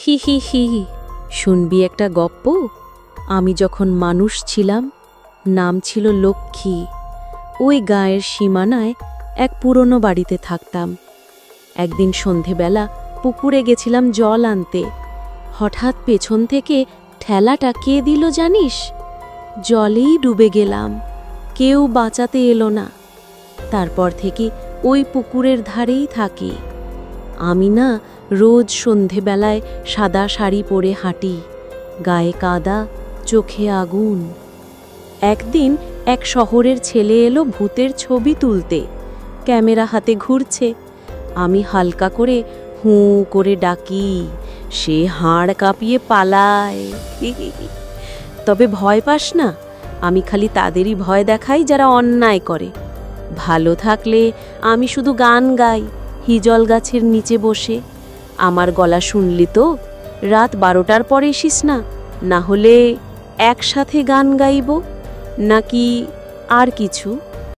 হি হি হি। শুনবি একটা গপ্প? আমি যখন মানুষ ছিলাম, নাম ছিল লক্ষ্মী। ওই গাঁয়ের সীমানায় এক পুরনো বাড়িতে থাকতাম। একদিন সন্ধেবেলা পুকুরে গেছিলাম জল আনতে। হঠাৎ পেছন থেকে ঠেলাটা কে দিল জানিস? জলেই ডুবে গেলাম। কেউ বাঁচাতে এলো না। তারপর থেকে ওই পুকুরের ধারেই থাকি। আমি না রোজ সন্ধেবেলায় সাদা শাড়ি পরে হাঁটি, গায়ে কাদা, চোখে আগুন। একদিন এক শহরের ছেলে এলো ভূতের ছবি তুলতে, ক্যামেরা হাতে ঘুরছে। আমি হালকা করে হুঁ করে ডাকি, সে হাড় কাঁপিয়ে পালায়। তবে ভয় পাস না, আমি খালি তাদেরই ভয় দেখাই যারা অন্যায় করে। ভালো থাকলে আমি শুধু গান গাই হিজল গাছের নিচে বসে। আমার গলা শুনলি তো? রাত 12টার পরে এসিস না, না হলে একসাথে গান গাইব। নাকি আর কিছু?